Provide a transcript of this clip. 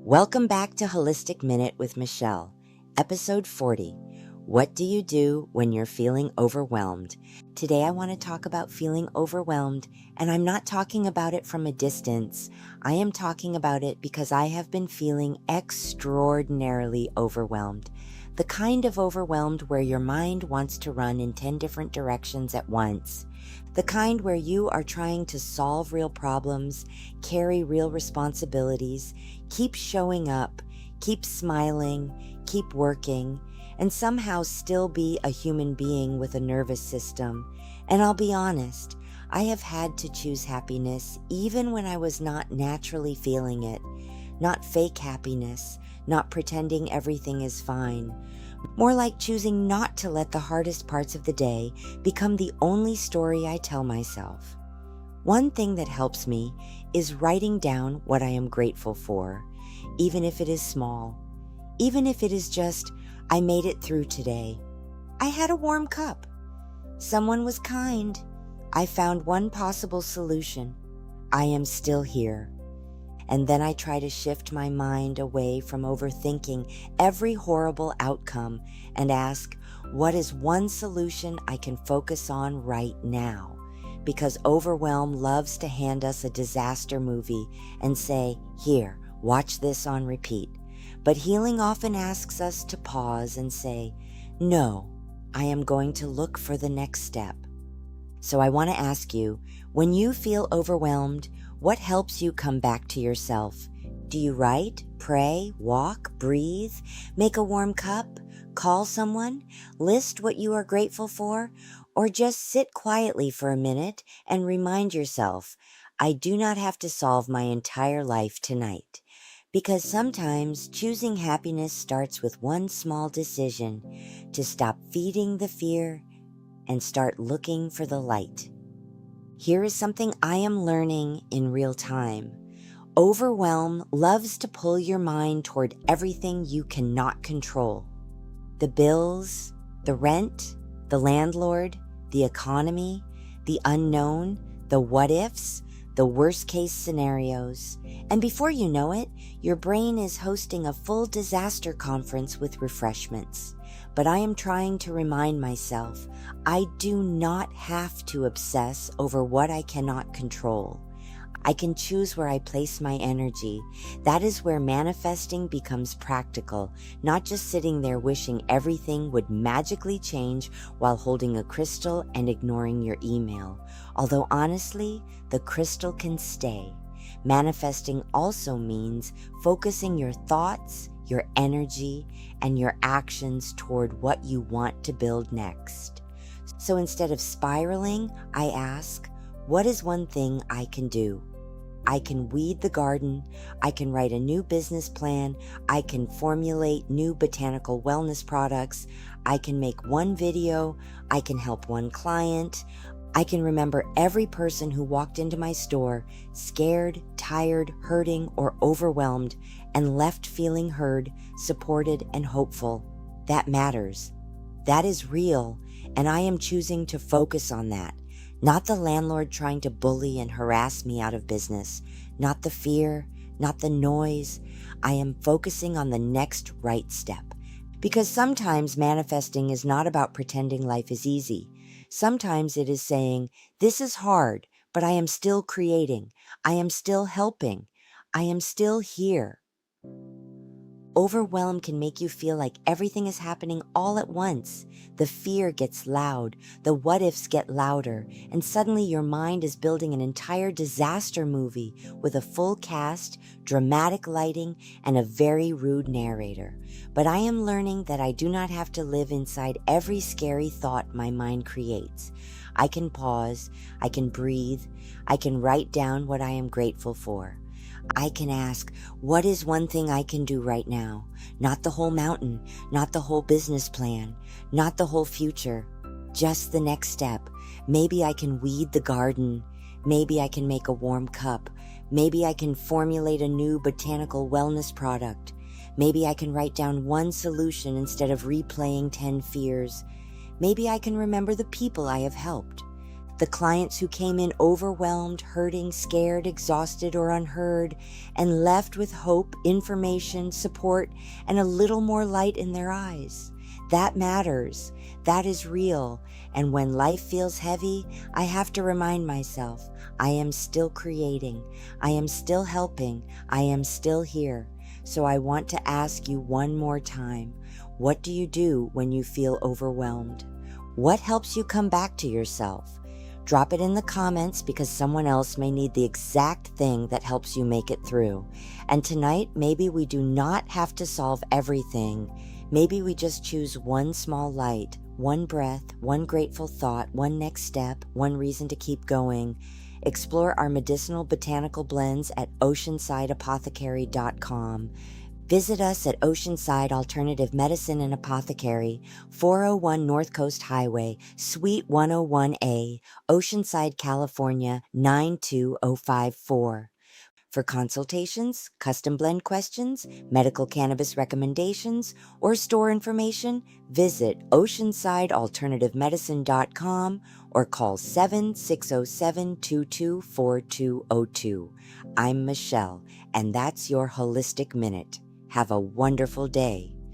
Welcome back to Holistic Minute with Michelle, episode 40. What do you do when you're feeling overwhelmed? Today I want to talk about feeling overwhelmed, and I'm not talking about it from a distance. I am talking about it because I have been feeling extraordinarily overwhelmed. The kind of overwhelmed where your mind wants to run in 10 different directions at once. The kind where you are trying to solve real problems, carry real responsibilities, keep showing up, keep smiling, keep working, and somehow still be a human being with a nervous system. And I'll be honest, I have had to choose happiness even when I was not naturally feeling it. Not fake happiness, not pretending everything is fine. More like choosing not to let the hardest parts of the day become the only story I tell myself. One thing that helps me is writing down what I am grateful for, even if it is small. Even if it is just, I made it through today. I had a warm cup. Someone was kind. I found one possible solution. I am still here. And then I try to shift my mind away from overthinking every horrible outcome and ask, what is one solution I can focus on right now? Because Overwhelm loves to hand us a disaster movie and say, here, watch this on repeat. But healing often asks us to pause and say, no, I am going to look for the next step. So I want to ask you, when you feel overwhelmed, what helps you come back to yourself? Do you write, pray, walk, breathe, make a warm cup, call someone, list what you are grateful for, or just sit quietly for a minute and remind yourself, I do not have to solve my entire life tonight. Because sometimes choosing happiness starts with one small decision to stop feeding the fear and start looking for the light. Here is something I am learning in real time. Overwhelm loves to pull your mind toward everything you cannot control. The bills, the rent, the landlord, the economy, the unknown, the what-ifs, the worst-case scenarios. And before you know it, your brain is hosting a full disaster conference with refreshments. But I am trying to remind myself, I do not have to obsess over what I cannot control. I can choose where I place my energy. That is where manifesting becomes practical, not just sitting there wishing everything would magically change while holding a crystal and ignoring your email. Although honestly, the crystal can stay. Manifesting also means focusing your thoughts, your energy, and your actions toward what you want to build next. So instead of spiraling, I ask, what is one thing I can do? I can weed the garden, I can write a new business plan, I can formulate new botanical wellness products, I can make one video, I can help one client, I can remember every person who walked into my store scared, tired, hurting, or overwhelmed and left feeling heard, supported, and hopeful. That matters. That is real, and I am choosing to focus on that. Not the landlord trying to bully and harass me out of business. Not the fear, not the noise. I am focusing on the next right step. Because sometimes manifesting is not about pretending life is easy. Sometimes it is saying, this is hard, but I am still creating. I am still helping. I am still here. Overwhelm can make you feel like everything is happening all at once. The fear gets loud, the what-ifs get louder, and suddenly your mind is building an entire disaster movie with a full cast, dramatic lighting, and a very rude narrator. But I am learning that I do not have to live inside every scary thought my mind creates. I can pause, I can breathe, I can write down what I am grateful for. I can ask, what is one thing I can do right now? Not the whole mountain, not the whole business plan, not the whole future, just the next step. Maybe I can weed the garden. Maybe I can make a warm cup. Maybe I can formulate a new botanical wellness product. Maybe I can write down one solution instead of replaying 10 fears. Maybe I can remember the people I have helped. The clients who came in overwhelmed, hurting, scared, exhausted, or unheard, and left with hope, information, support, and a little more light in their eyes. That matters. That is real. And when life feels heavy, I have to remind myself, I am still creating. I am still helping. I am still here. So I want to ask you one more time, what do you do when you feel overwhelmed? What helps you come back to yourself? Drop it in the comments because someone else may need the exact thing that helps you make it through. And tonight, maybe we do not have to solve everything. Maybe we just choose one small light, one breath, one grateful thought, one next step, one reason to keep going. Explore our medicinal botanical blends at oceansideapothecary.com. Visit us at Oceanside Alternative Medicine and Apothecary, 401 North Coast Highway, Suite 101A, Oceanside, California, 92054. For consultations, custom blend questions, medical cannabis recommendations, or store information, visit oceansidealternativemedicine.com or call 7-607-224202. I'm Michelle, and that's your Holistic Minute. Have a wonderful day.